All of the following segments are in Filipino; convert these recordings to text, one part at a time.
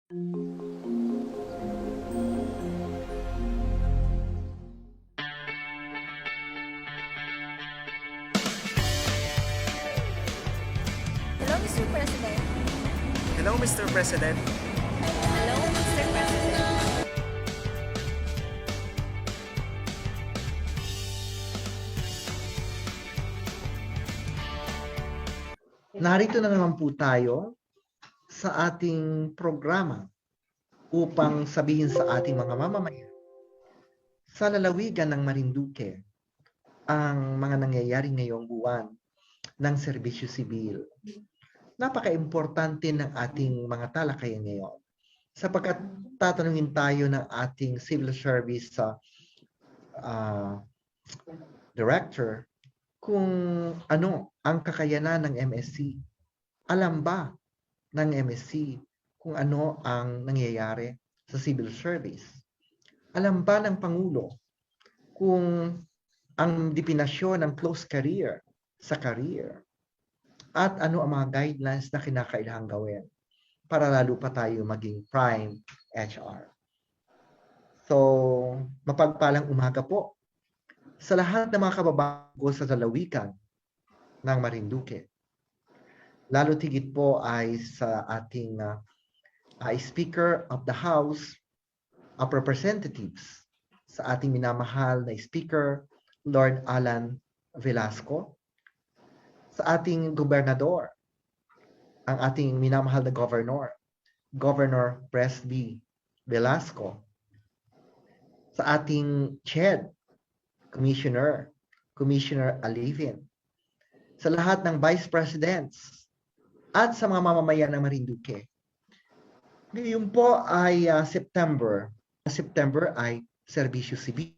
Hello, Mr. President. Hello, Mr. President. Hello, Mr. President. Narito na naman po tayo sa ating programa upang sabihin sa ating mga mamamayan sa lalawigan ng Marinduque ang mga nangyayari ngayong buwan ng serbisyo sibil. Napaka-importante ng ating mga talakayan ngayon sapagkat tatanungin tayo ng ating civil service director kung ano ang kakayanan ng MSC. Alam ba ng MSC kung ano ang nangyayari sa civil service? Alam ba ng Pangulo kung ang definasyon ng close career sa career? At ano ang mga guidelines na kinakailangang gawin para lalo pa tayo maging prime HR? So, mapagpalang umaga po sa lahat ng mga kababago sa lalawigan ng Marinduque. Lalo tigit po ay sa ating Speaker of the House of Representatives, sa ating minamahal na Speaker, Lord Alan Velasco, sa ating Gobernador, ang ating minamahal na Governor, Governor Presby Velasco, sa ating CHED, Commissioner Alivin, sa lahat ng Vice Presidents, at sa mga mamamayan ng Marinduque. Ngayon po ay September. September ay serbisyo sibil.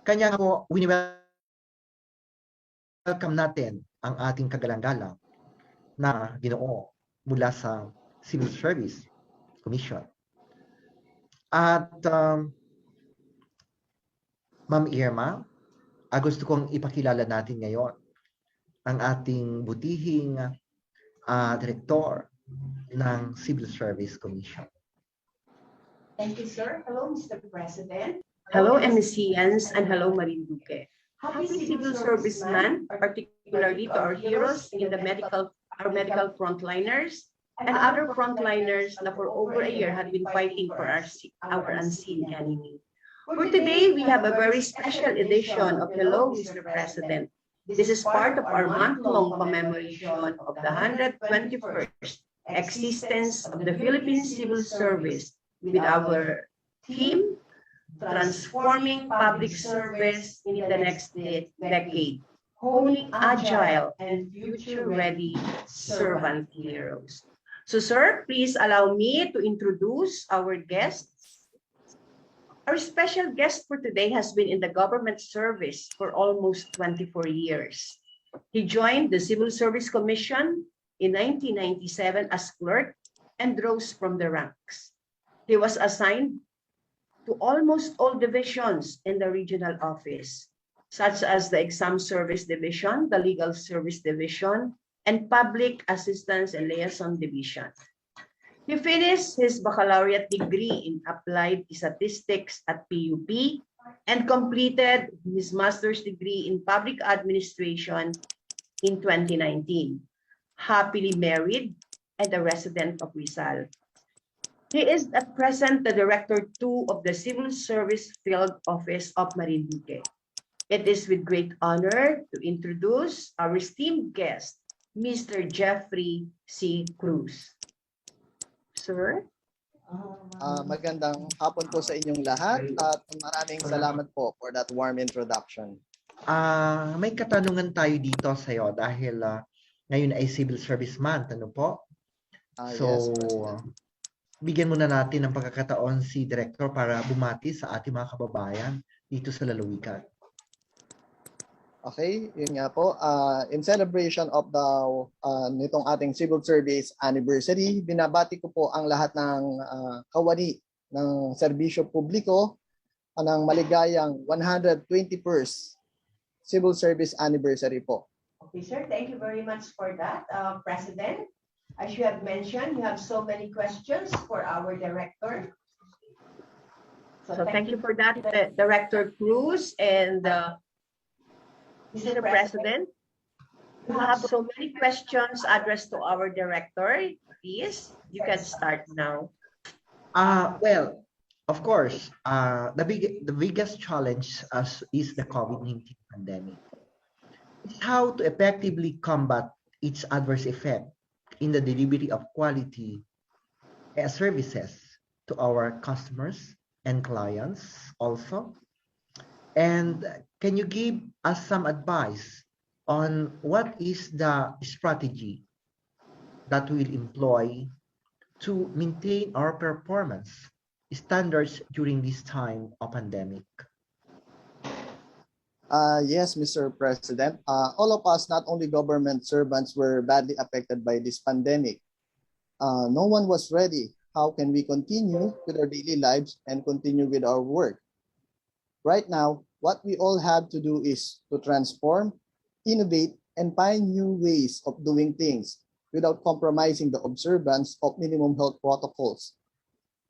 Kanya po, welcome natin ang ating kagalang-galang na Ginoo mula sa Civil Service Commission. At Ma'am Irma, gusto kong ipakilala natin ngayon ang ating butihing direktor ng Civil Service Commission. Thank you, sir. Hello, Mr. President. Hello, MSCians, and hello, Marinduque. Happy Civil Service Month, particularly to our heroes in our medical frontliners and other frontliners that for over a year have been fighting for our unseen enemy. For today, we have a very special edition of Hello, Mr. President. This is part of our month-long commemoration of the 121st existence of the Philippine Civil Service with our theme, Transforming Public Service in the Next Decade, Honing Agile and Future-Ready Servant Heroes. So, sir, please allow me to introduce our guests. Our special guest for today has been in the government service for almost 24 years. He joined the Civil Service Commission in 1997 as clerk and rose from the ranks. He was assigned to almost all divisions in the regional office, such as the Exam Service Division, the Legal Service Division, and Public Assistance and Liaison Division. He finished his baccalaureate degree in Applied Statistics at PUP and completed his master's degree in Public Administration in 2019. Happily married and a resident of Rizal. He is at present the Director 2 of the Civil Service Field Office of Marinduque. It is with great honor to introduce our esteemed guest, Mr. Jeffrey C. Cruz. Sir? Magandang hapon po sa inyong lahat at maraming salamat po for that warm introduction. May katanungan tayo dito sa iyo dahil ngayon ay Civil Service Month, ano po? Yes, bigyan muna natin ng pagkakataon si Director para bumati sa ating mga kababayan dito sa lalawigan. Okay, yun nga po. In celebration of the nitong ating Civil Service Anniversary, binabati ko po ang lahat ng kawani ng serbisyo publiko ng maligayang 121st Civil Service Anniversary po. Okay, sir. Thank you very much for that, President. As you have mentioned, you have so many questions for our director. So thank you for that, Director Cruz and Mr. President. You have so many questions addressed to our director. Please, you can start now. Well, of course, the biggest challenge is the COVID-19 pandemic. It's how to effectively combat its adverse effect in the delivery of quality services to our customers and clients also. And can you give us some advice on what is the strategy that we'll employ to maintain our performance standards during this time of pandemic? Yes, Mr. President. All of us, not only government servants, were badly affected by this pandemic. No one was ready. How can we continue with our daily lives and continue with our work? Right now, what we all have to do is to transform, innovate, and find new ways of doing things without compromising the observance of minimum health protocols.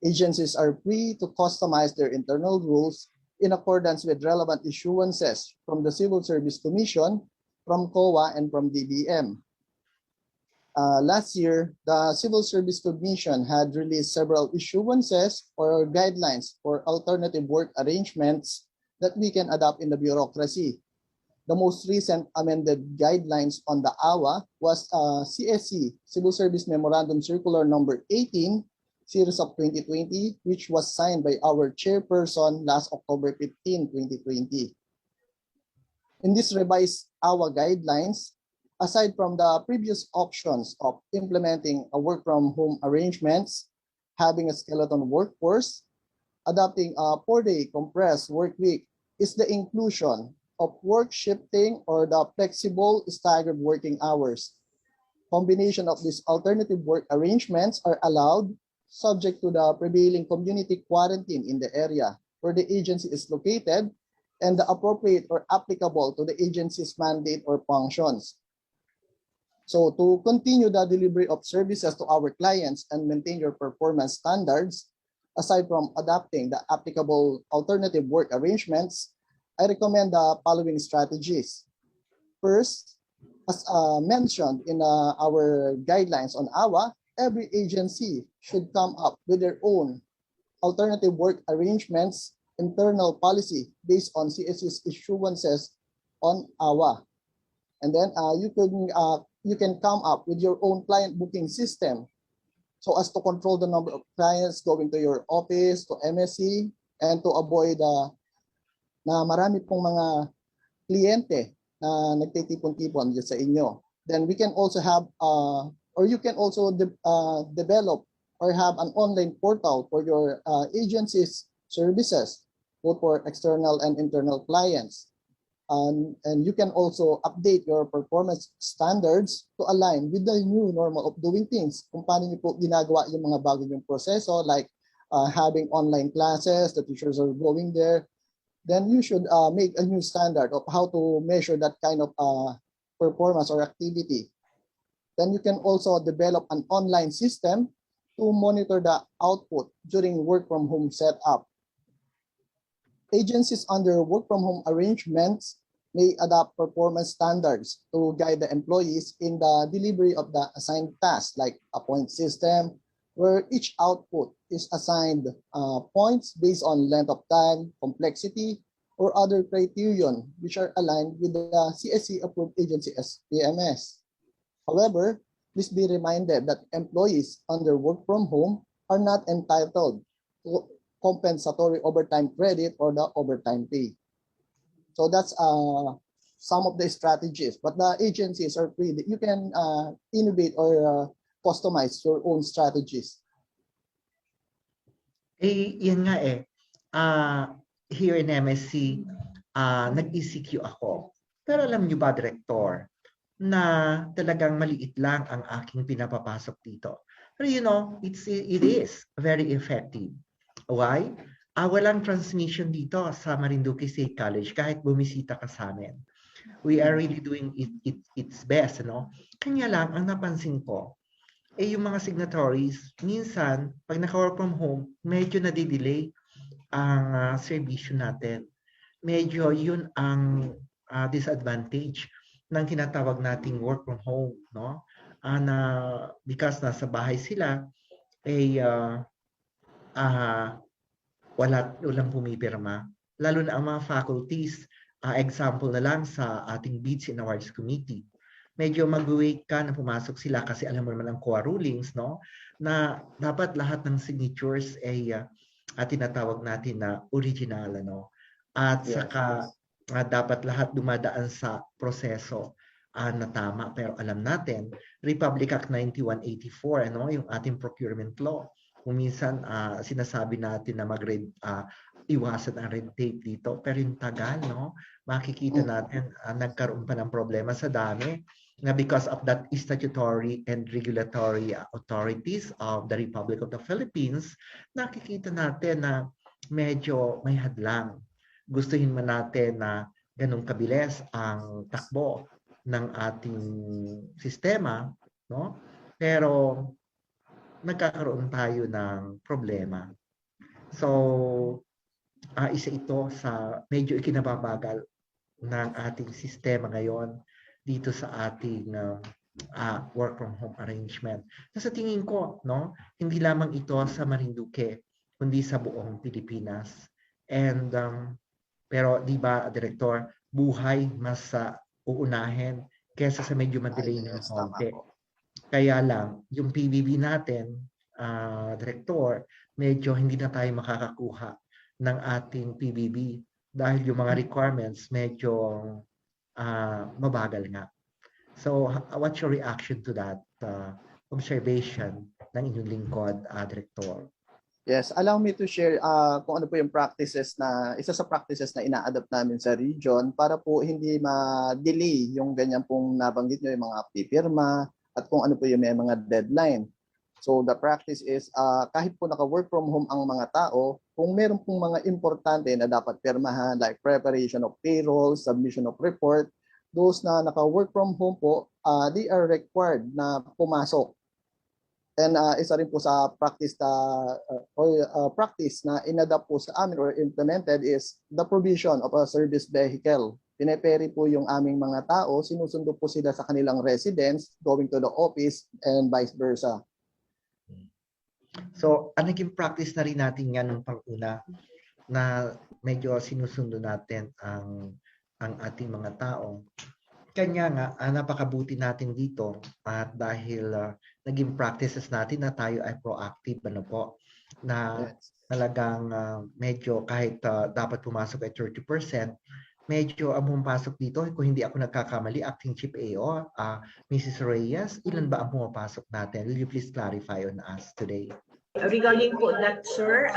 Agencies are free to customize their internal rules in accordance with relevant issuances from the Civil Service Commission, from COA, and from DBM. Last year, the Civil Service Commission had released several issuances or guidelines for alternative work arrangements that we can adopt in the bureaucracy. The most recent amended guidelines on the AWA was CSC, Civil Service Memorandum Circular Number 18, Series of 2020, which was signed by our chairperson last October 15, 2020. In this revised AWA guidelines, aside from the previous options of implementing a work-from-home arrangements, having a skeleton workforce, adopting a 4-day compressed work week, is the inclusion of work shifting or the flexible staggered working hours. Combination of these alternative work arrangements are allowed subject to the prevailing community quarantine in the area where the agency is located and the appropriate or applicable to the agency's mandate or functions. So to continue the delivery of services to our clients and maintain your performance standards, aside from adopting the applicable alternative work arrangements, I recommend the following strategies. First, as mentioned in our guidelines on AWA, every agency should come up with their own alternative work arrangements internal policy based on CSC's issuances on AWA. And then you can come up with your own client booking system so as to control the number of clients going to your office, to MSC, and to avoid na marami pong mga kliyente na nagtitipon-tipon sa inyo. Then we can also have, or you can also develop or have an online portal for your agency's services, both for external and internal clients. And you can also update your performance standards to align with the new normal of doing things. Kung paano niyo po ginagawa yung mga bago yung proseso, like having online classes, the teachers are going there, then you should make a new standard of how to measure that kind of performance or activity. Then you can also develop an online system to monitor the output during work from home setup. Agencies under work from home arrangements may adopt performance standards to guide the employees in the delivery of the assigned tasks, like a point system, where each output is assigned points based on length of time, complexity, or other criterion which are aligned with the CSC approved agency as PMS. However, please be reminded that employees under work from home are not entitled to compensatory overtime credit or the overtime pay. So that's some of the strategies, but the agencies are free. You can innovate or customize your own strategies. Yan nga here in MSC, nag-ECQ ako. Pero alam niyo ba, Director, na talagang maliit lang ang aking pinapapasok dito. Pero you know, it is very effective. Why? Walang transmission dito sa Marinduque State College kahit bumisita ka sa amin. We are really doing its best, no? Kanya lang, ang napansin ko, yung mga signatories, minsan, pag naka-work from home, medyo nadidelay ang serbisyo natin. Medyo yun ang disadvantage ng tinatawag nating work from home, no? Na because nasa bahay sila, walang pumipirma. Lalo na ang mga faculties, example na lang sa ating Bids and Awards Committee. Medyo mag-wait ka na pumasok sila kasi alam mo naman ang COA rulings, no? Na dapat lahat ng signatures ay tinatawag natin na original, ano? At saka dapat lahat dumadaan sa proseso na tama. Pero alam natin, Republic Act 9184, ano, yung ating procurement law. Kung minsan sinasabi natin na iwasan ang red tape dito, pero yung tagal, no? Makikita natin nagkaroon pa ng problema sa dami na because of that statutory and regulatory authorities of the Republic of the Philippines, nakikita natin na medyo may hadlang. Gustuhin man natin na ganun kabilis ang takbo ng ating sistema, no? Pero nagkakaroon tayo ng problema. So, isa ito sa medyo ikinababagal ng ating sistema ngayon dito sa ating work from home arrangement. Sa tingin ko, no, hindi lamang ito sa Marinduque, kundi sa buong Pilipinas. And pero di ba, Director, buhay mas uunahin kaysa sa medyo madelay ng konti. Kaya lang, yung PBB natin, Director, medyo hindi na tayo makakakuha ng ating PBB dahil yung mga requirements medyo mabagal nga. So, what's your reaction to that observation ng inyong lingkod, Director? Yes, allow me to share kung ano po yung practices na, isa sa practices na ina-adapt namin sa region para po hindi ma-delay yung ganyan pong nabanggit nyo, yung mga pipirma at kung ano po yung may mga deadline. So the practice is kahit po naka-work from home ang mga tao, kung meron pong mga importante na dapat pirmahan like preparation of payroll, submission of report, those na naka-work from home po, they are required na pumasok. And isa rin po sa practice na inadapt po sa amin or implemented is the provision of a service vehicle. Pineperi po yung aming mga tao, sinusundo po sila sa kanilang residence, going to the office and vice versa. So, naging practice na rin natin yan nung pang-una na medyo sinusundo natin ang ating mga tao. Kanya nga, napakabuti natin dito at dahil naging practices natin na tayo ay proactive, ano po, na talagang medyo kahit dapat pumasok ay 30%, medyo ang pumapasok dito, kung hindi ako nagkakamali, Acting Chief AO, Mrs. Reyes, ilan ba ang pumapasok natin? Will you please clarify on us today? Regarding po that, sir,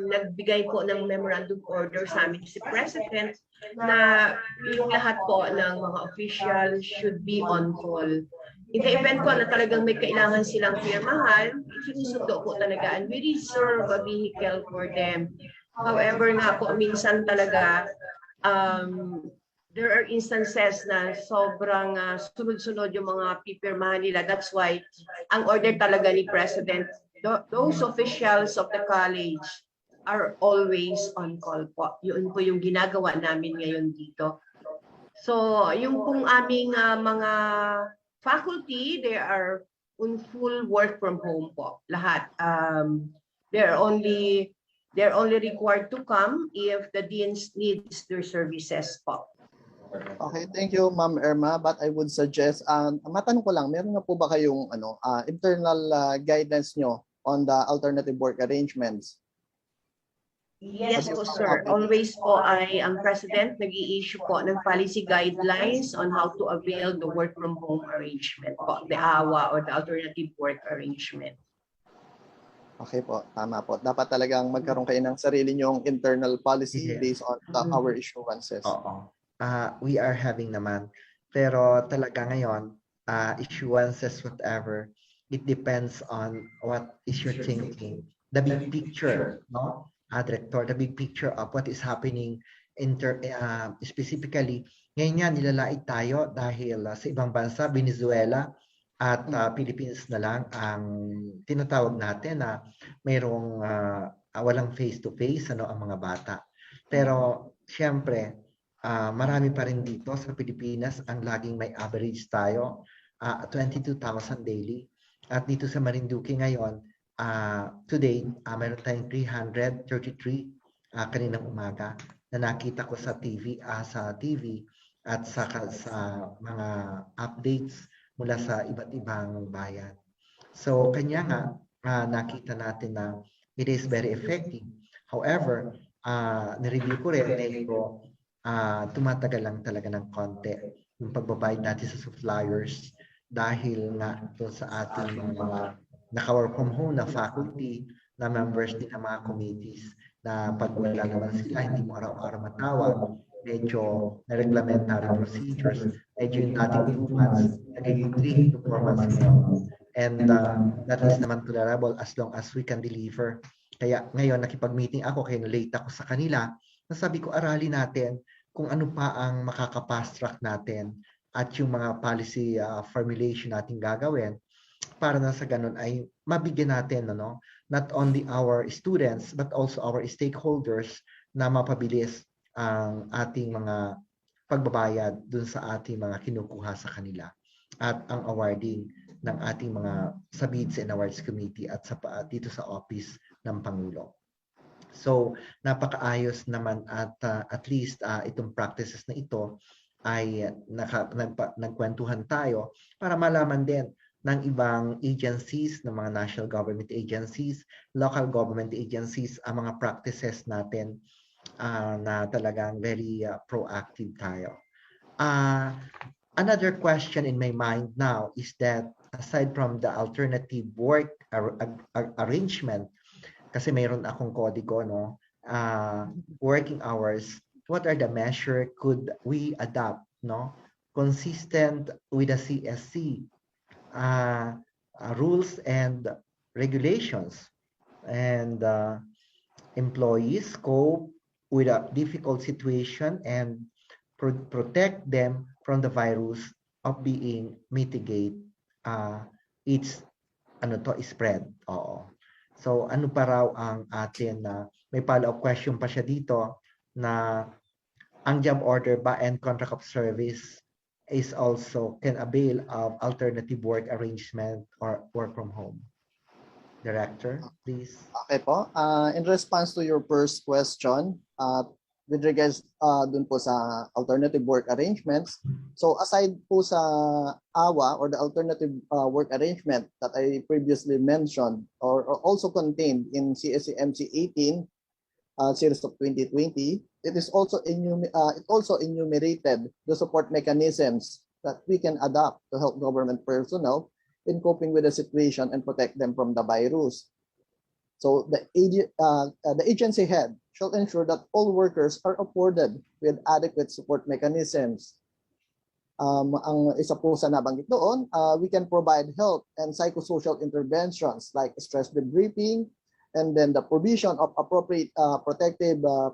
nagbigay po ng memorandum order sa amin si President na yung lahat po ng mga official should be on call. In the event po na talagang may kailangan silang firmahan, sinusundo po talaga and we reserve a vehicle for them. However nga po, minsan talaga, there are instances na sobrang sunod-sunod yung mga pipirmahan nila. That's why ang order talaga ni President, those officials of the college are always on call po. Yun po yung ginagawa namin ngayon dito. So, yung pong aming mga faculty, they are on full work from home po. Lahat. They're only required to come if the deans needs their services po. Okay, thank you, Ma'am Irma. But I would suggest, matanong ko lang, meron na po ba kayong internal guidance nyo on the alternative work arrangements? Yes po, sir. Always po ang President nag-i-issue po ng policy guidelines on how to avail the work from home arrangement po, the AWA or the alternative work arrangement. Okay po, tama po. Dapat talagang magkaroon kayo ng sarili nyong internal policy based on our issuances. Oo. We are having naman. Pero talaga ngayon, issuances, whatever, it depends on what is your thinking. The big picture, no? Director, the big picture of what is happening specifically. Ngayon nga, nilalait tayo dahil sa ibang bansa, Venezuela, at Philippines na lang ang tinatawag natin na mayroong walang face-to-face ang mga bata. Pero siyempre, marami pa rin dito sa Pilipinas ang laging may average tayo, 22,000 daily. At dito sa Marinduque ngayon, today, mayroon tayong 333 kaninang umaga na nakita ko sa TV at sa mga updates mula sa iba't ibang bayan. So, kanya nga, nakita natin na it is very effective. However, nireview ko rin, medyo tumatagal lang talaga ng konti yung pagbabayad natin sa suppliers dahil nga doon sa ating mga naka-work from home na faculty, na members din ng mga committees, na pag wala naman sila, hindi mo araw-araw matawag, medyo na reglementary procedures, medyo yung dating 2 months, nagiging 3 to 4 months ngayon. And that is naman tolerable as long as we can deliver. Kaya ngayon, nakipag-meeting ako, kaya late ako sa kanila, nasabi ko, aralin natin kung ano pa ang makaka-fast track natin at yung mga policy formulation natin gagawin para na sa ganun ay mabigyan natin not only our students but also our stakeholders na mapabilis ang ating mga pagbabayad dun sa ating mga kinukuha sa kanila at ang awarding ng ating mga sa Bids and Awards Committee at dito sa Office ng Pangulo. So, napakaayos naman at least itong practices na ito ay nagkwentuhan tayo para malaman din ng ibang agencies, ng mga national government agencies, local government agencies, ang mga practices natin na talagang very proactive tayo. Another question in my mind now is that aside from the alternative work arrangement, kasi mayroon akong kodigo, working hours, what are the measures could we adopt, consistent with the CSC rules and regulations, and employees cope with a difficult situation and protect them from the virus of being mitigate its spread. Oo. So ano pa raw ang atin may follow-up question pa siya dito na ang job order ba and contract of service is also can avail of alternative work arrangement or work from home. Director, please. Okay po. In response to your first question, with regards dun po sa alternative work arrangements, so aside po sa AWA or the alternative work arrangement that I previously mentioned or also contained in CSC-MC 18 series of 2020, it also enumerated the support mechanisms that we can adopt to help government personnel in coping with the situation and protect them from the virus. So the agency head shall ensure that all workers are afforded with adequate support mechanisms. Ang isa po sa nabanggit doon, we can provide health and psychosocial interventions like stress debriefing, and then the provision of appropriate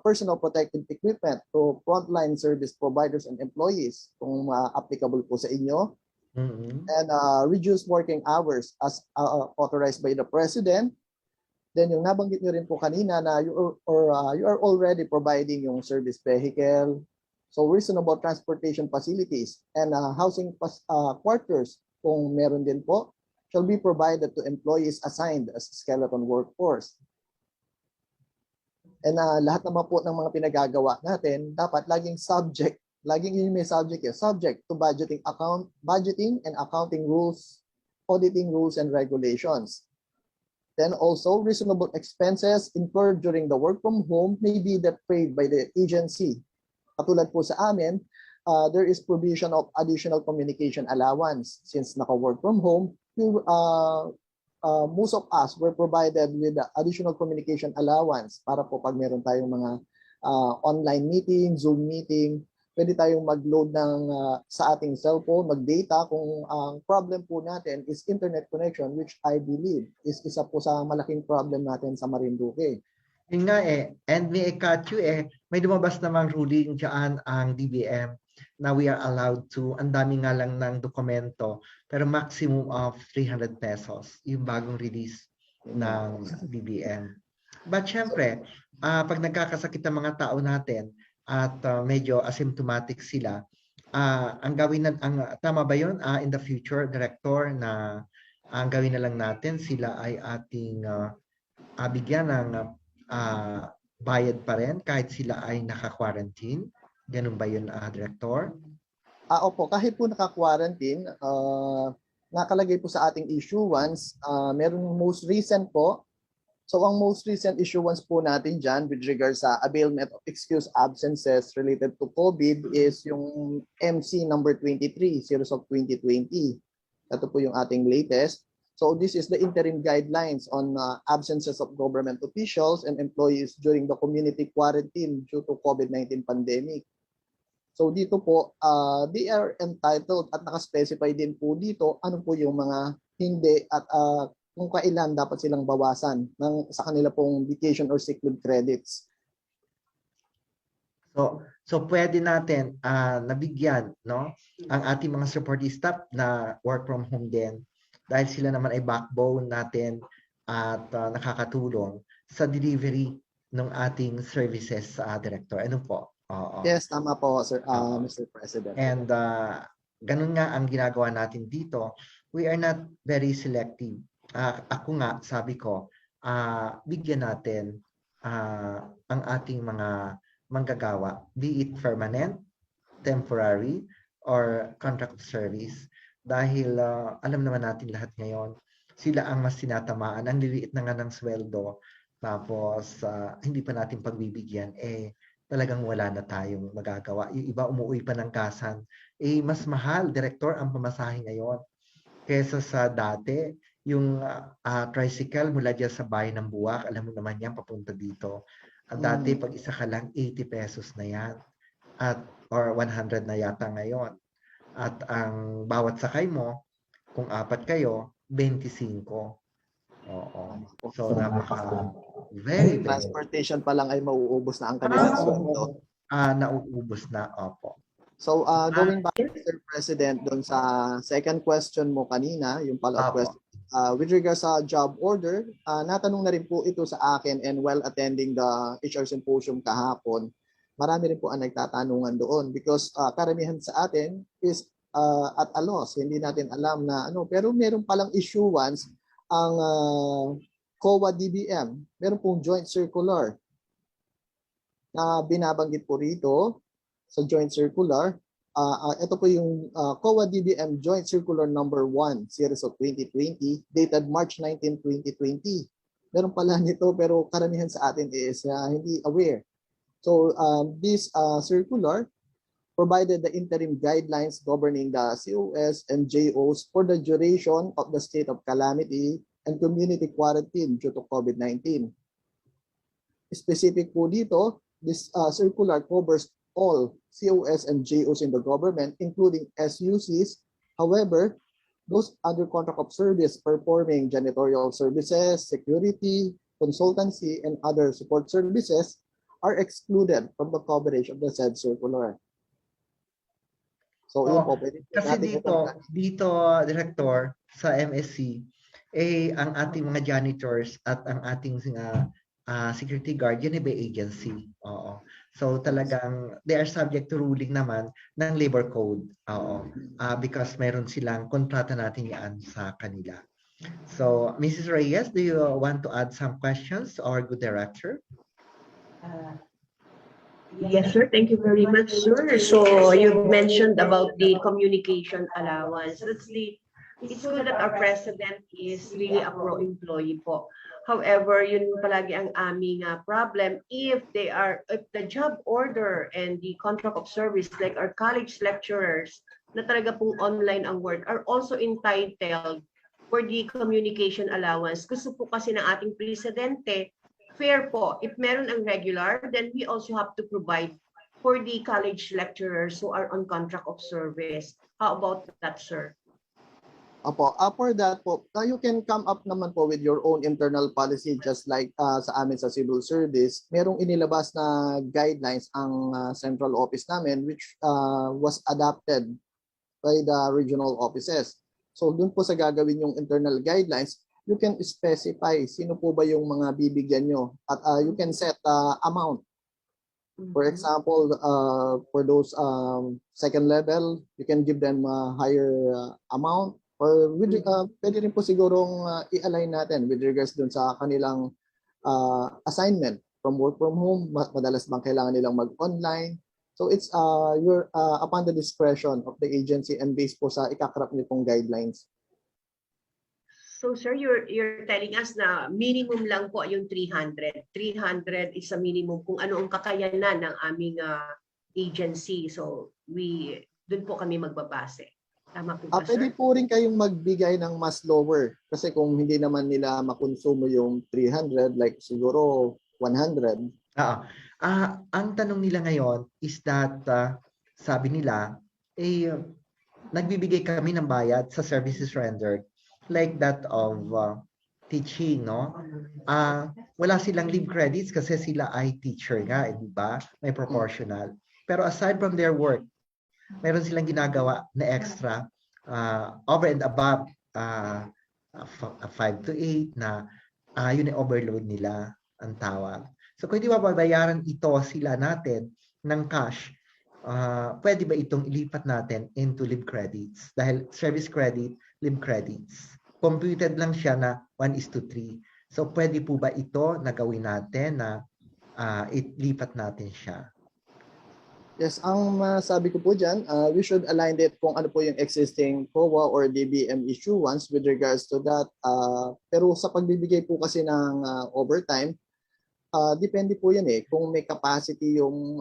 personal protective equipment to frontline service providers and employees kung applicable po sa inyo. Mm-hmm. And reduce working hours as authorized by the President. Then yung nabanggit nyo rin po kanina na you are already providing yung service vehicle, so reasonable transportation facilities and housing quarters kung meron din po shall be provided to employees assigned as skeleton workforce. And lahat naman po ng mga pinagagawa natin dapat laging yung may subject to budgeting and accounting rules, auditing rules and regulations. Then also reasonable expenses incurred during the work from home may be paid by the agency. Katulad po sa amin, there is provision of additional communication allowance since naka-work from home. Most of us were provided with additional communication allowance para po pag meron tayong mga online meeting, Zoom meeting, pwede tayong mag-load sa ating cellphone, mag-data kung ang problem po natin is internet connection, which I believe is isa po sa malaking problem natin sa Marinduque. Yun nga and may cut you may lumabas namang ruling dyan ang DBM na we are allowed to, ang dami nga lang ng dokumento, pero maximum of 300 pesos, yung bagong release ng BBM. But syempre, pag nagkakasakit ang mga tao natin at medyo asymptomatic sila, ang gawin na, tama ba yun in the future, Director, na ang gawin na lang natin, sila ay ating bigyan ng bayad pa rin kahit sila ay naka-quarantine? Ganun ba yun, Director? Opo, kahit po naka-quarantine, nakalagay po sa ating issuance, meron most recent po. So ang most recent issuance po natin dyan with regards sa availment of excused absences related to COVID is yung MC number 23, series of 2020. Ito po yung ating latest. So this is the interim guidelines on absences of government officials and employees during the community quarantine due to COVID-19 pandemic. So dito po, they are entitled at nakaspecify din po dito ano po yung mga hindi at kung kailan dapat silang bawasan sa kanila pong vacation or sick leave credits. So pwede natin nabigyan, no, ang ating mga support staff na work from home din dahil sila naman ay backbone natin at nakakatulong sa delivery ng ating services, Director. Ano po? Yes, tama po, Sir, Mr. President. And ganun nga ang ginagawa natin dito. We are not very selective. Ako nga, sabi ko, bigyan natin ang ating mga manggagawa, be it permanent, temporary, or contract service. Dahil alam naman natin lahat ngayon, sila ang mas tinatamaan. Ang liliit na nga ng sweldo, tapos hindi pa natin pagbibigyan, talagang wala na tayong magagawa. Yung iba umuwi pa ng kasan. Mas mahal, Director, ang pamasahe ngayon. Kesa sa dati, yung tricycle mula dyan sa bayan ng Buwak, alam mo naman yan, papunta dito. Dati, pag isa ka lang, 80 pesos na yan. Or 100 na yata ngayon. At ang bawat sakay mo, kung 4 kayo, 25. Oo. So, very, transportation pa lang ay mauubos na ang kanilang sweldo. Nauubos na, opo. So, going back, Mr. President, doon sa second question mo kanina, yung follow-up question, with regards sa job order, natanong na rin po ito sa akin and while attending the HR Symposium kahapon, marami rin po ang nagtatanungan doon because karamihan sa atin is at a loss. Hindi natin alam na ano. Pero meron palang issuance ang COA DBM. Meron pong joint circular na binabanggit po rito sa joint circular. Ito po yung COA DBM Joint Circular Number 1, Series of 2020, dated March 19, 2020. Meron pala nito pero karamihan sa atin is hindi aware. So this circular provided the interim guidelines governing the COS and JOs for the duration of the state of calamity and community quarantine due to COVID-19. Specific po dito, this circular covers all COS and JOs in the government, including SUCs. However, those under contract of service performing janitorial services, security, consultancy, and other support services are excluded from the coverage of the said circular. So, yun po, kasi dito, Director, sa MSC, ang ating mga janitors at ang ating security guard, yun iba agency. Oo. So, talagang, they are subject to ruling naman ng labor code. Oo. Because meron silang kontrata natin yan sa kanila. So, Mrs. Reyes, do you want to add some questions or good director? Yes, sir. Thank you very much, sir. So you mentioned about the communication allowance. It's good that our president is really a pro-employee po. However, yun palagi ang aming problem if the job order and the contract of service, like our college lecturers na talaga pong online ang work, are also entitled for the communication allowance. Gusto po kasi ng ating presidente, fair po. If meron ang regular, then we also have to provide for the college lecturers who are on contract of service. How about that, sir? Opo, for that po, you can come up naman po with your own internal policy just like sa amin sa civil service. Merong inilabas na guidelines ang central office namin which was adopted by the regional offices. So dun po sa gagawin yung internal guidelines, you can specify sino po ba yung mga bibigyan nyo at you can set amount. For example, for those second level, you can give them a higher amount. Or with, pwede rin po sigurong i-align natin with regards dun sa kanilang assignment from work from home. Madalas bang kailangan nilang mag-online? So it's your upon the discretion of the agency and based po sa ikakrap nitong guidelines. So sir, you're telling us na minimum lang po yung 300. 300 is a minimum kung ano ang kakayanan ng aming agency. So doon po kami magbabase. Tama po ba, Pwede sir? po rin kayong magbigay ng mas lower kasi kung hindi naman nila makonsumo yung 300 like siguro 100. Ang tanong nila ngayon is that sabi nila nagbibigay kami ng bayad sa services rendered like that of teaching, no? Wala silang leave credits kasi sila ay teacher nga, di ba? May proportional. Pero aside from their work, meron silang ginagawa na extra over and above 5 to 8 na yun ay overload nila ang tawag. So kung di ba babayaran ito sila natin ng cash, pwede ba itong ilipat natin into leave credits? Dahil service credit, leave credits. Computed lang siya na 1:3. So pwede po ba ito na gawin natin na ilipat natin siya? Yes, ang masabi ko po dyan, we should align it kung ano po yung existing COA or DBM issuance with regards to that. Pero sa pagbibigay po kasi ng overtime, depende po yan kung may capacity yung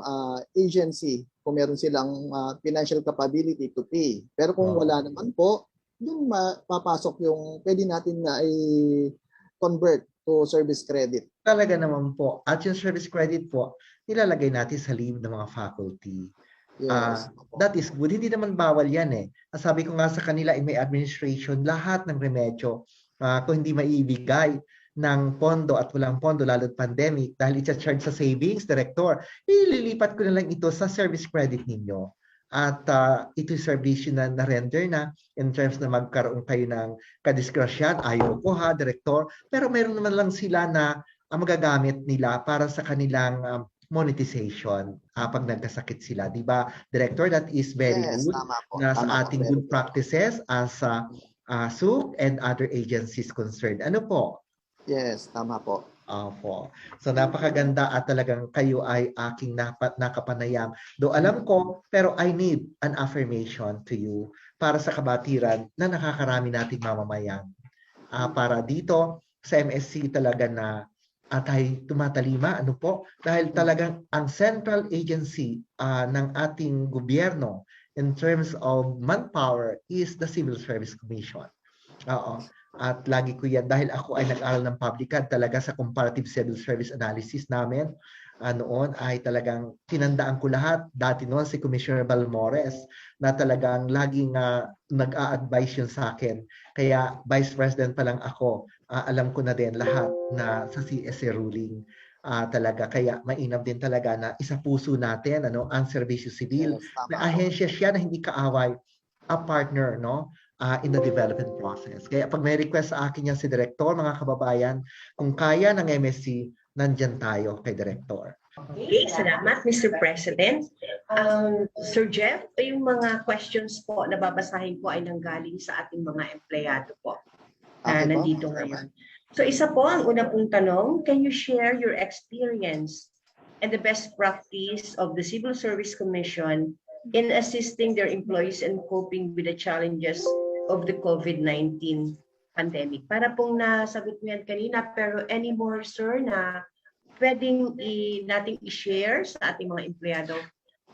agency, kung meron silang financial capability to pay. Pero kung wala naman po, dun mapapasok yung pwede natin na i-convert to service credit. Talaga naman po. At yung service credit po, nilalagay natin sa leave ng mga faculty. Yes. That is good. Hindi naman bawal yan Ang sabi ko nga sa kanila, may administration, lahat ng remedyo, kung hindi maibigay ng pondo at walang pondo, lalo't pandemic, dahil i-charge sa savings, director, ililipat ko na lang ito sa service credit ninyo. At ito'y service na na-render na in terms na magkaroon kayo ng kadiskrasyan. Ayaw ko director. Pero meron naman lang sila na magagamit nila para sa kanilang monetization pag nagkasakit sila. Di ba, Director? That is very good Tama po. na Tama sa po, ating very good practices as SUC and other agencies concerned. Ano po? Yes, tama po. Opo. So napakaganda at talagang kayo ay aking nakapanayam. Do alam ko, pero I need an affirmation to you para sa kabatiran na nakakarami nating mamamayan. Para dito sa MSC talaga na tayo tumatalima. Ano po? Dahil talagang ang central agency ng ating gobyerno in terms of manpower is the Civil Service Commission. Oo. At lagi ko yan, dahil ako ay nag-aral ng public ad talaga sa comparative civil service analysis namin, noon ay talagang tinandaan ko lahat. Dati noon si Commissioner Balmores na talagang laging nag-a-advise yun sa akin. Kaya Vice President pa lang ako, alam ko na din lahat na sa CSA ruling talaga. Kaya mainam din talaga na isa puso natin, ang serbisyo sibil. Yes, tama Na po. ahensya siya na hindi kaaway, a partner, in the development process. Kaya pag may request sa akin yan si Director, mga kababayan, kung kaya ng MSC, nandyan tayo kay Director. Okay, salamat Mr. President. Sir Jeff, yung mga questions po na babasahin po ay nanggaling sa ating mga empleyado po na Okay po. nandito ngayon. So isa po ang una pong tanong, can you share your experience and the best practice of the Civil Service Commission in assisting their employees and coping with the challenges of the COVID-19 pandemic? Para pong nasagot mo yan kanina, pero any more, sir, na pwedeng nating i-share sa ating mga empleyado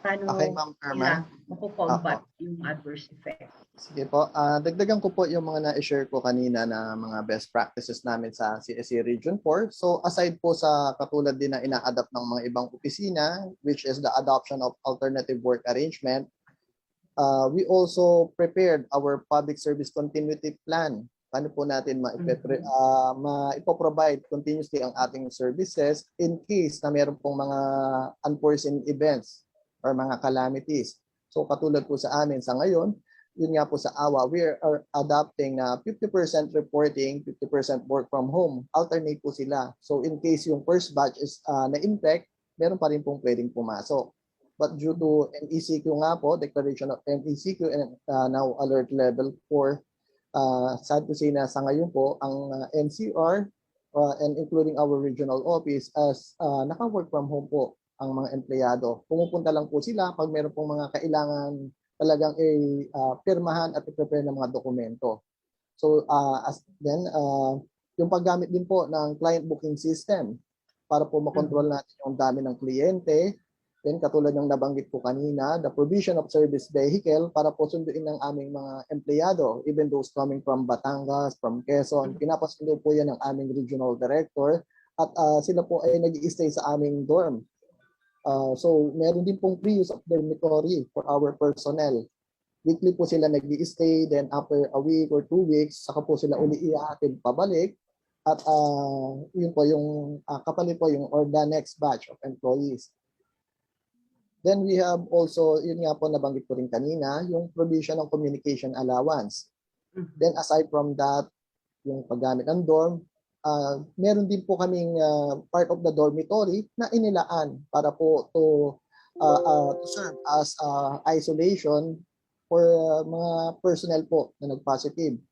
paano Okay, Ma'am Irma. mapocombat yung adverse effect? Sige po. Dagdagan ko po yung mga na-share ko kanina na mga best practices namin sa CSE Region 4. So aside po sa katulad din na ina-adapt ng mga ibang opisina, which is the adoption of alternative work arrangement, We also prepared our public service continuity plan. Paano po natin maipoprovide continuously ang ating services in case na meron pong mga unforeseen events or mga calamities. So katulad po sa amin sa ngayon, yun nga po sa AWA, we are adopting na 50% reporting, 50% work from home. Alternate po sila. So in case yung first batch is na-infect, meron pa rin pong pwedeng pumasok. But due to NECQ nga po, declaration of NECQ and now alert level 4, sad to say na sa ngayon po, ang NCR and including our regional office as naka-work from home po ang mga empleyado. Pumupunta lang po sila pag meron pong mga kailangan talagang pirmahan at i-prepare ng mga dokumento. So yung paggamit din po ng client booking system para po makontrol natin yung dami ng kliyente. Then katulad ng nabanggit ko kanina, the provision of service vehicle para po sunduin ng aming mga empleyado, even those coming from Batangas, from Quezon, pinapasundo po yan ng aming regional director at sila po ay nag-i-stay sa aming dorm. So meron din pong pre-use of dormitory for our personnel. Weekly po sila nag-i-stay, then after a week or 2 weeks, saka po sila uli ihahatid pabalik. At yun po yung kapalit po yung or the next batch of employees. Then we have also, yun nga po nabanggit ko rin kanina, yung provision ng communication allowance. Then aside from that, yung paggamit ng dorm, meron din po kaming part of the dormitory na inilaan para po to serve as isolation for mga personnel po na nag-positive.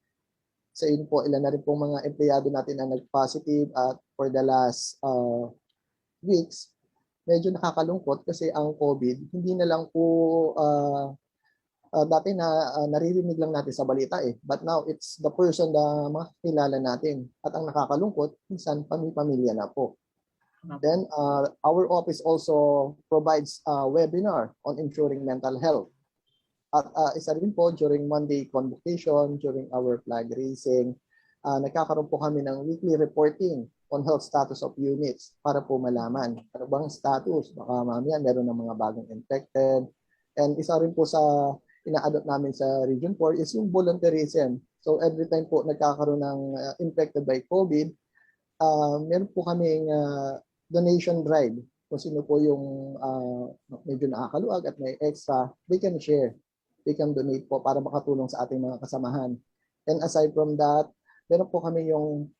Sa yun po, ilan na rin po mga empleyado natin na nag-positive at for the last weeks, medyo nakakalungkot kasi ang COVID, hindi na lang po dati na naririnig lang natin sa balita but now it's the person na makikilala natin. At ang nakakalungkot, minsan pamilya na po. Then our office also provides a webinar on ensuring mental health. At isa rin po during Monday convocation, during our flag raising, nagkakaroon po kami ng weekly reporting on health status of units para po malaman ano bang status. Baka mamaya meron ng mga bagong infected. And isa rin po sa ina-adopt namin sa Region 4 is yung volunteerism. So every time po nagkakaroon ng infected by COVID, meron po kaming donation drive. Kung sino po yung medyo nakakaluwag at may extra, they can share. They can donate po para makatulong sa ating mga kasamahan. And aside from that, meron po kami yung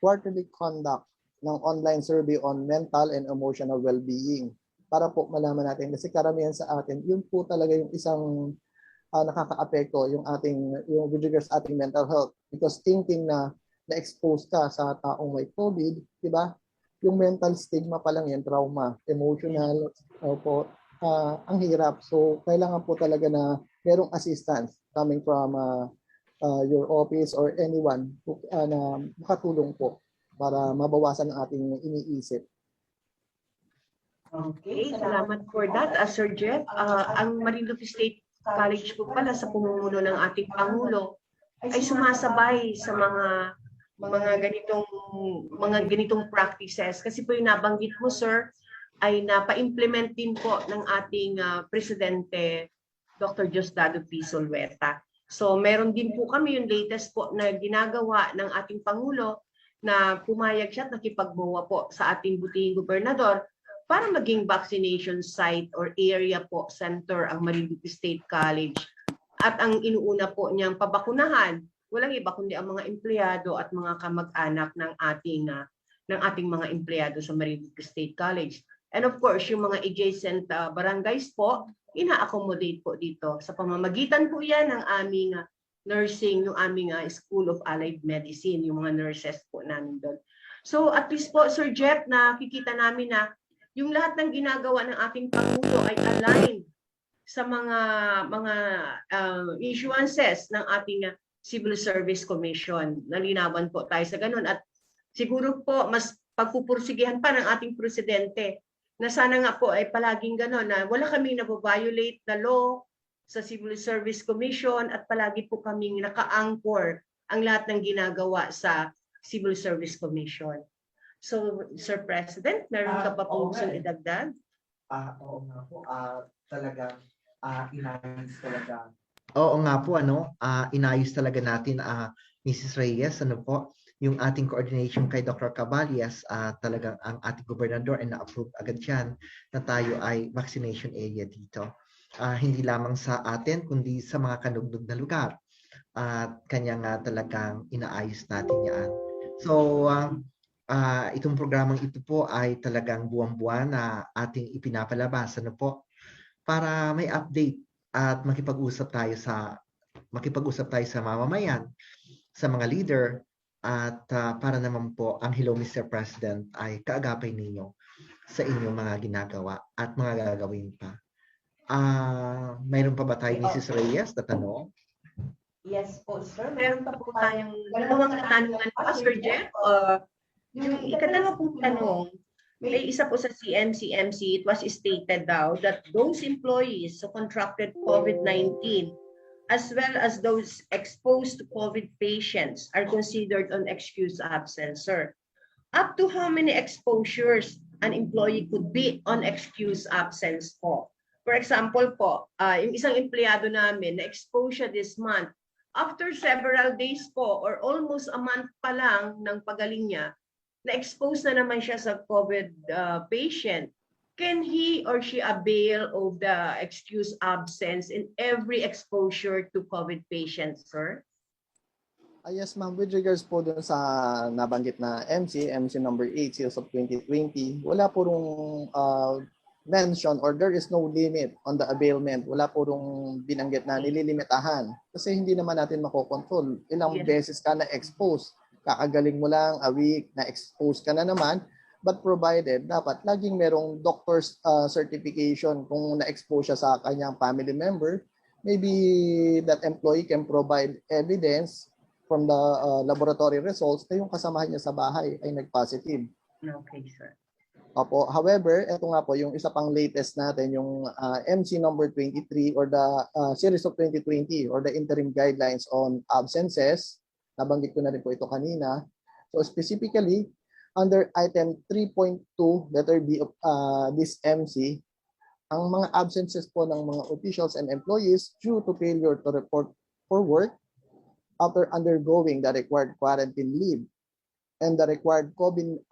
quarterly conduct ng online survey on mental and emotional well-being para po malaman natin kasi karamihan sa atin, yun po talaga yung isang nakaka-apekto yung with regards sa ating mental health because thinking na na-expose ka sa taong may COVID, di ba? Yung mental stigma pa lang yan, trauma, emotional, po, ang hirap. So, kailangan po talaga na merong assistance coming from your office or anyone na makatulong po para mabawasan ang ating iniisip. Okay, salamat for that, Sir Jeff. Ang Marinduque State College po pala sa pamumuno ng ating Pangulo ay sumasabay sa mga ganitong practices. Kasi po yung nabanggit mo, sir, ay napa-implement din po ng ating Presidente Dr. Diosdado P. Solweta. So meron din po kami yung latest po na ginagawa ng ating Pangulo na pumayag siya at nakipagbawa po sa ating butihing gobernador para maging vaccination site or area po center ang Marinduque State College. At ang inuuna po niyang pabakunahan, walang iba kundi ang mga empleyado at mga kamag-anak ng ating mga empleyado sa Marinduque State College. And of course, yung mga adjacent barangays po, ina-accommodate po dito. Sa pamamagitan po yan ng aming nursing, yung aming School of Allied Medicine, yung mga nurses po namin doon. So at least po, Sir Jeff, nakikita namin na yung lahat ng ginagawa ng ating Pangulo ay aligned sa mga issuances ng ating Civil Service Commission. Nalinawan po tayo sa ganun. At siguro po, mas pagpupursigihan pa ng ating Presidente na sana nga po ay palaging gano'n na wala kaming nababiolate na law sa Civil Service Commission at palagi po kaming naka-anchor ang lahat ng ginagawa sa Civil Service Commission. So, Sir President, meron ka pa po gustong idagdag? Oo nga po, talagang inayos talaga. Oo nga po, inayos talaga natin, Mrs. Reyes, yung ating coordination kay Dr. Caballas, talagang ang ating gobernador ay na-approve agad yan na tayo ay vaccination area dito. Hindi lamang sa atin, kundi sa mga kanugnog na lugar. At kanya nga talagang inaayos natin yan. So, itong programang ito po ay talagang buwan-buwan na ating ipinapalabas, para may update at makipag-usap tayo sa mamamayan, sa mga leader, at para naman po ang Hello Mr. President ay kaagapay ninyo sa inyong mga ginagawa at mga gagawin pa. Mayroon pa ba tayo, Mrs. Reyes, na tanong? Yes po, sir. Meron pa po tayong dalawang katanungan pa, Sir Jeff. Yung ikadalawa pong tanong, may isa po sa CMC, it was stated daw that those employees who contracted COVID-19 as well as those exposed to COVID patients are considered on excused absence, sir. Up to how many exposures an employee could be on excused absence po? For example po, yung isang empleyado namin na-expose siya this month, after several days po or almost a month pa lang ng pagaling niya, na-expose na naman siya sa COVID patient. Can he or she avail of the excused absence in every exposure to COVID patients, sir? Yes, ma'am. With regards po dun sa nabanggit na MC number 8, Series of 2020, wala po rong mention or there is no limit on the availment. Wala po rong binanggit na nililimitahan. Kasi hindi naman natin makokontrol. Ilang beses ka na-expose. Kakagaling mo lang, a week, na-expose ka na naman. But provided, dapat laging merong doctor's certification kung na-expose siya sa kanyang family member. Maybe that employee can provide evidence from the laboratory results na yung kasamahan niya sa bahay ay nag-positive. Okay, sir. Opo. However, ito nga po yung isa pang latest natin, yung MC number 23 or the series of 2020 or the interim guidelines on absences. Nabanggit ko na rin po ito kanina. So specifically, under item 3.2, letter B of this MC, ang mga absences po ng mga officials and employees due to failure to report for work after undergoing the required quarantine leave and the required COVID-19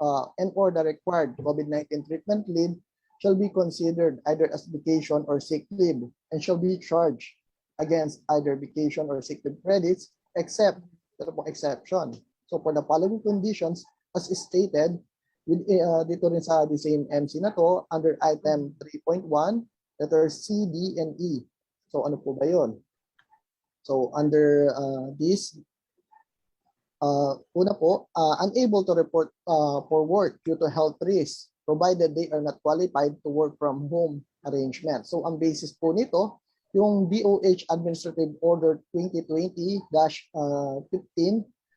treatment leave shall be considered either as vacation or sick leave and shall be charged against either vacation or sick leave credits except the exception. So for the following conditions, as stated, dito rin sa the same MC na to, under item 3.1, letter C, D, and E. So ano po ba yun? So under this, una po, unable to report for work due to health risks, provided they are not qualified to work from home arrangement. So ang basis po nito, yung DOH Administrative Order 2020-15,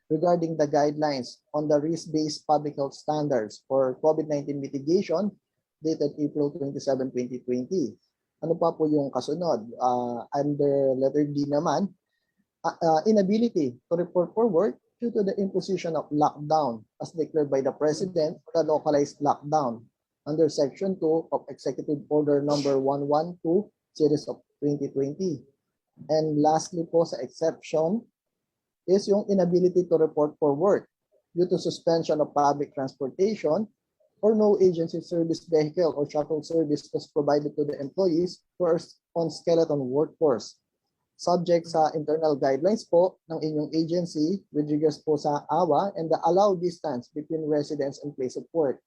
regarding the guidelines on the risk-based public health standards for COVID-19 mitigation dated April 27, 2020. Ano pa po yung kasunod? Under letter D naman, inability to report for work due to the imposition of lockdown as declared by the President for the localized lockdown under Section 2 of Executive Order number 112, Series of 2020. And lastly po sa exception, is yung inability to report for work due to suspension of public transportation or no agency service vehicle or shuttle service was provided to the employees who are on skeleton workforce. Subject sa internal guidelines po ng inyong agency with regards po sa AWA and the allowed distance between residence and place of work.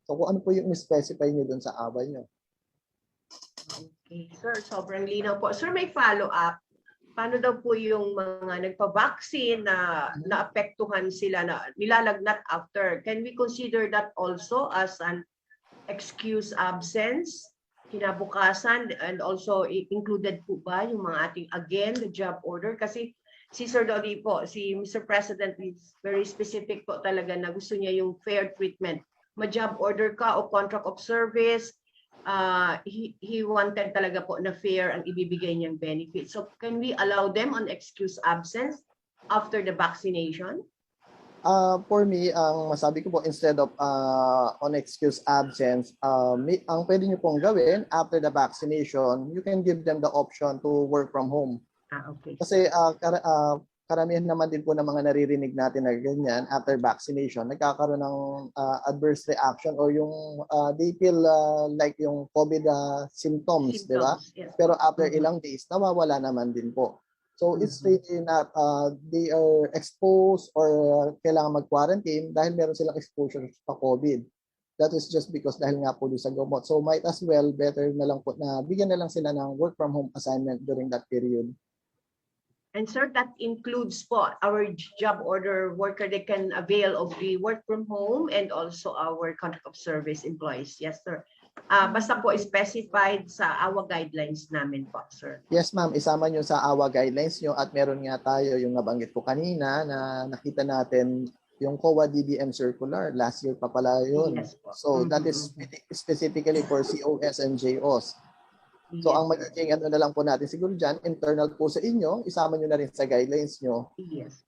So kung ano po yung specify nyo dun sa AWA nyo. Okay, sir. Sobrang linaw po. Sir, may follow-up. Paano daw po yung mga nagpa-vaccine na naapektuhan sila, na nilalagnat after? Can we consider that also as an excuse absence, kinabukasan, and also included po ba yung mga ating, again, the job order? Kasi si Sir Dodi po, si Mr. President is very specific po talaga na gusto niya yung fair treatment. Ma-job order ka o contract of service, he wanted talaga po na fair ang ibibigay niyang benefit. So can we allow them on excuse absence after the vaccination? For me, ang masabi ko po, instead of unexcused absence, ang pwede nyo pong gawin after the vaccination, you can give them the option to work from home. Okay. Kasi karamihan naman din po ng mga naririnig natin na ganyan after vaccination, nagkakaroon ng adverse reaction or yung they feel like yung COVID symptoms, di ba? Yes. Pero after ilang days, nawawala naman din po. So it's really not they are exposed or kailangan mag-quarantine dahil meron silang exposure sa COVID. That is just because dahil nga po doon sa gamot. So might as well better na lang po na bigyan na lang sila ng work from home assignment during that period. And sir, that includes po our job order worker, they can avail of the work from home and also our contract of service employees. Yes, sir. Basta po specified sa AWA guidelines namin po, sir. Yes, ma'am. Isama nyo sa AWA guidelines nyo at meron nga tayo yung nabanggit ko kanina na nakita natin yung COA DBM circular. Last year pa pala yun. Yes po. So that is specifically for COS and JOs. So Yes, ang sir. magiging ano na lang po natin siguro dyan, internal po sa inyo, isama nyo na rin sa guidelines nyo Yes.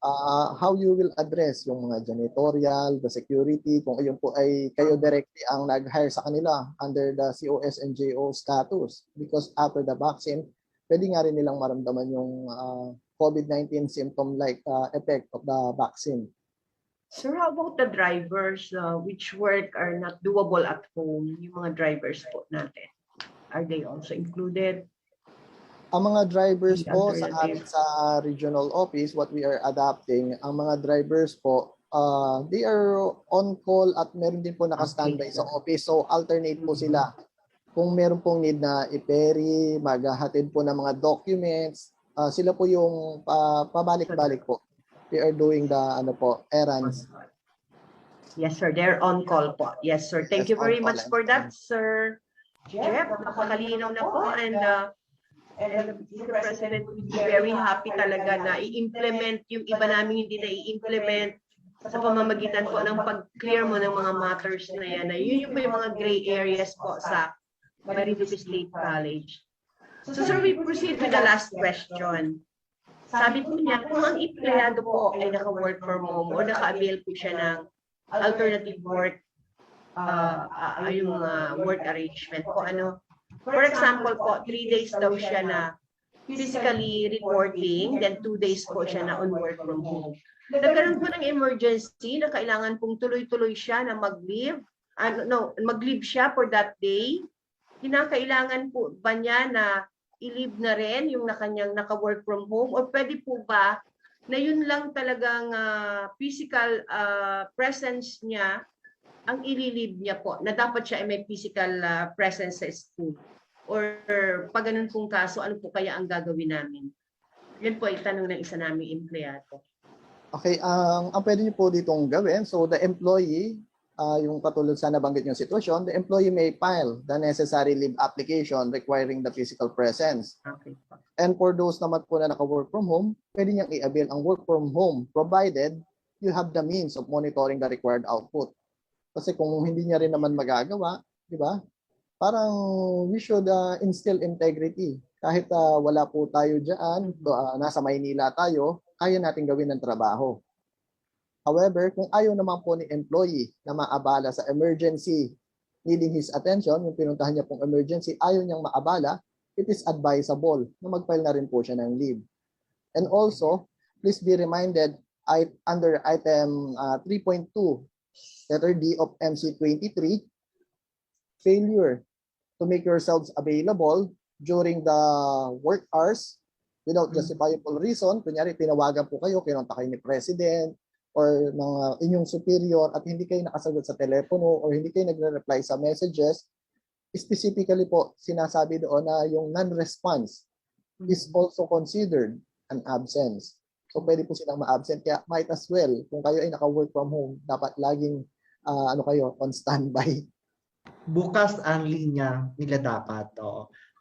how you will address yung mga janitorial, the security, kung ayun po ay kayo directly ang nag-hire sa kanila under the COS and JO status. Because after the vaccine, pwede nga rin nilang maramdaman yung COVID-19 symptom-like effect of the vaccine. Sir, how about the drivers which work are not doable at home? Yung mga drivers po natin, are they also included? Ang mga drivers The po sa alternative. sa regional office, what we are adapting, ang mga drivers po, they are on call at meron din po naka-standby Okay. sa office. So alternate po sila. Kung meron pong need na i-ferry, maghahatid po ng mga documents, sila po yung pabalik-balik po. We are doing the errands. Yes, sir. They're on call po. Yes, sir. Thank Yes, you very on call much and for that, on. sir. Jeff, napakalinaw na po and Mr. President, we'd be very happy talaga na i-implement yung iba namin hindi na i-implement sa pamamagitan po ng pag-clear mo ng mga matters na yan. Na yun yung mga gray areas po sa Marinduque State College. So sir, we proceed with the last question. Sabi po niya, kung ang empleyado po ay naka-work from home o naka-avail po siya ng alternative work, yung work arrangement po, for example po, 3 days daw siya na physically reporting, then 2 days po siya na on work from home. Nagkaroon po ng emergency na kailangan pong tuloy-tuloy siya na mag-leave, mag-leave siya for that day. Kinakailangan po ba niya na i-leave na rin yung kanyang naka-work from home, or pwede po ba na yun lang talagang physical presence niya ang i-leave niya po, na dapat siya ay may physical presence sa school? Or pag ganun pong kaso, ano po kaya ang gagawin namin? Yan po ay tanong ng isa naming empleyado. Okay, ang pwede niyo po ditong gawin, so the employee, yung katulad sa nabanggit yung sitwasyon, the employee may file the necessary leave application requiring the physical presence. Okay po. And for those naman po na naka-work from home, pwede niyang i-avail ang work from home provided you have the means of monitoring the required output. Kasi kung hindi niya rin naman magagawa, di ba? Parang we should instill integrity. Kahit wala po tayo dyan, nasa Maynila tayo, kaya natin gawin ng trabaho. However, kung ayaw naman po ni employee na maabala sa emergency needing his attention, yung pinuntahan niya pong emergency, ayaw niyang maabala, it is advisable na mag-file na rin po siya ng leave. And also, please be reminded under item 3.2, letter D of MC 23, failure to make yourselves available during the work hours without justifiable reason. Kunyari, tinawagan po kayo, kinontak kayo ni President or ng inyong superior at hindi kayo nakasagot sa telepono or hindi kayo nagre-reply sa messages, specifically po, sinasabi doon na yung non-response is also considered an absence. So, pwede po silang ma-absent. Kaya might as well, kung kayo ay naka-work from home, dapat laging kayo on standby. Bukas ang linya nila dapat.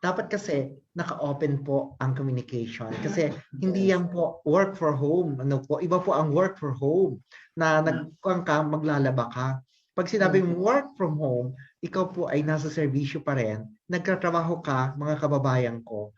Dapat kasi naka-open po ang communication. Kasi hindi yan po work for home. Iba po ang work for home na maglalaba ka. Pag sinabing work from home, ikaw po ay nasa serbisyo pa rin. Nagkatrabaho ka, mga kababayan ko,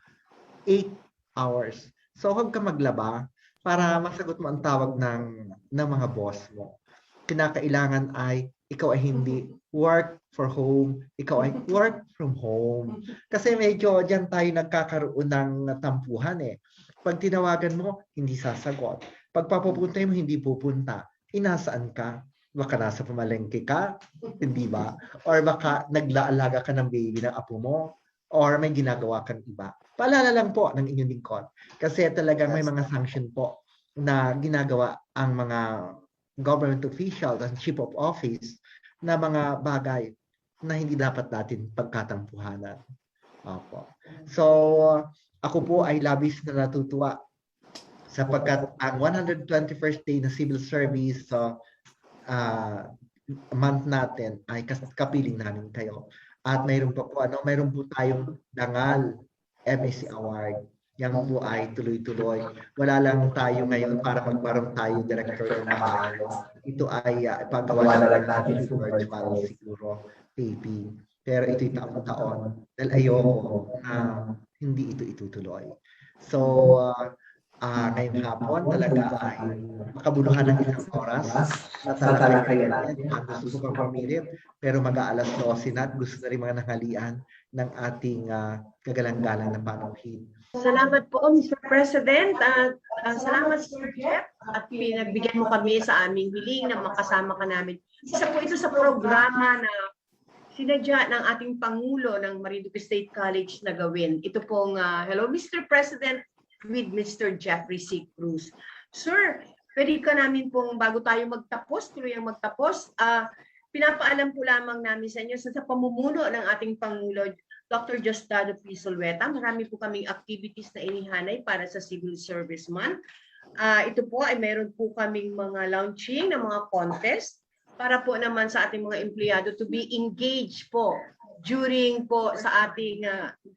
8 hours. So huwag ka maglaba, para masagot mo ang tawag ng mga boss mo. Kinakailangan ay ikaw ay hindi work for home, ikaw ay work from home. Kasi medyo dyan tayo nagkakaroon ng tampuhan eh. Pag tinawagan mo, hindi sasagot. Pag papupunta mo, hindi pupunta. Inasaan ka? Baka nasa pamalengke ka, hindi ba? Or baka naglaalaga ka ng baby ng apo mo, or may ginagawa kang iba. Paalala lang po ng inyong lingkod. Kasi talagang may mga sanction po na ginagawa ang mga government official at chief of office na mga bagay na hindi dapat natin pagkatampuhanan. Opo. So, ako po ay labis na natutuwa sapagkat ang 121st day na civil service month natin ay kapiling namin kayo. At mayroon po tayong dangal MSC Award. Yan po ay tuloy-tuloy. Wala lang tayo ngayon para magbarong tayo director ng bago. Ito ay paggawa na lang natin virtual siguro taping. Pero ito'y taon-taon. Dahil ayoko na hindi ito itutuloy. So, ngayong hapon talaga ay makabuluhan ng isang oras na talakayan natin. Gusto ko pang pumilit, pero mag-aalas 12 na at gusto na rin mga nanghalian ng ating kagalang-galang na panuhin. Salamat po, Mr. President. Salamat, Sir Jeff, at pinagbigyan mo kami sa aming hiling na makasama ka namin. Isa po ito sa programa na sinadya ng ating Pangulo ng Marinduque State College na gawin. Ito pong, hello, Mr. President, with Mr. Jeffrey C. Cruz. Sir, pwede ka namin pong, bago tayo magtapos, tuluyang magtapos, pinapaalam po lamang namin sa inyo sa pamumuno ng ating Pangulo, Dr. Diosdado P. Zulueta. Marami po kaming activities na inihanay para sa Civil Service Month. Ito po ay meron po kaming mga launching ng mga contest para po naman sa ating mga empleyado to be engaged po during po sa ating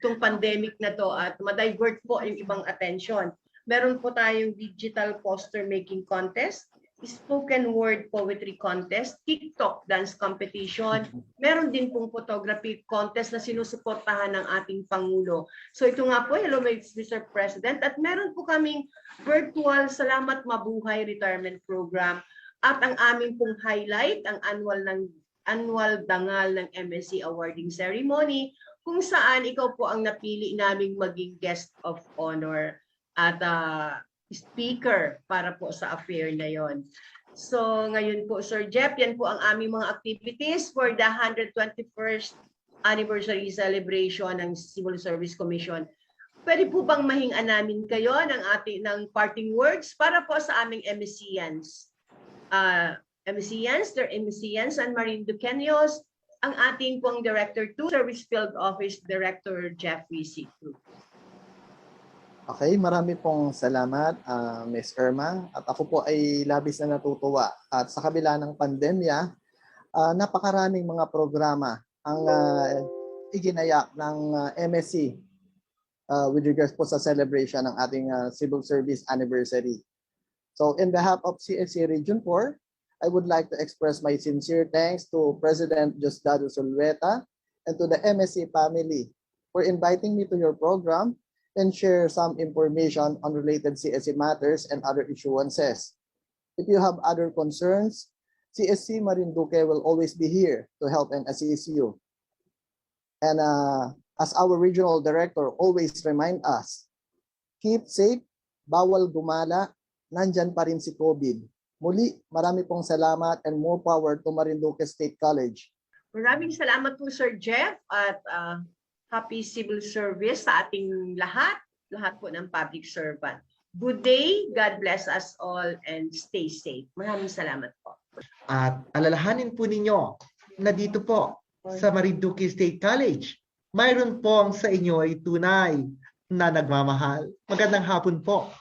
itong pandemic na to at ma-divert po yung ibang attention. Meron po tayong digital poster making contest, spoken word poetry contest, TikTok dance competition. Meron din pong photography contest na sinusuportahan ng ating Pangulo. So ito nga po, hello Mr. President, at meron po kaming virtual Salamat Mabuhay retirement program at ang aming pong highlight, ang annual dangal ng MSC awarding ceremony kung saan ikaw po ang napili naming maging guest of honor at speaker para po sa affair na yon. So ngayon po, Sir Jeff, yan po ang aming mga activities for the 121st anniversary celebration ng Civil Service Commission. Pwede po bang mahingan namin kayo ng parting words para po sa aming MSCians? MSCians, their MSCians and Marinduqueños, ang ating pong Director 2, Service Field Office Director Jeffrey C. Cruz. Okay, marami pong salamat, Ms. Irma. At ako po ay labis na natutuwa. At sa kabila ng pandemya, napakaraming mga programa ang iginayak ng MSC with regards po sa celebration ng ating Civil Service Anniversary. So in behalf of CSC Region 4, I would like to express my sincere thanks to President Diosdado Zulueta and to the MSC family for inviting me to your program and share some information on related CSC matters and other issuances. If you have other concerns, CSC Marinduque will always be here to help and assist you. And as our regional director always remind us, keep safe, bawal gumala, nandyan pa rin si COVID. Muli, marami pong salamat and more power to Marinduque State College. Maraming salamat po, Sir Jeff, at happy civil service sa ating lahat po ng public servant. Good day, God bless us all, and stay safe. Maraming salamat po. At alalahanin po ninyo na dito po sa Marinduque State College, mayroon pong sa inyo ay tunay na nagmamahal. Magandang hapon po.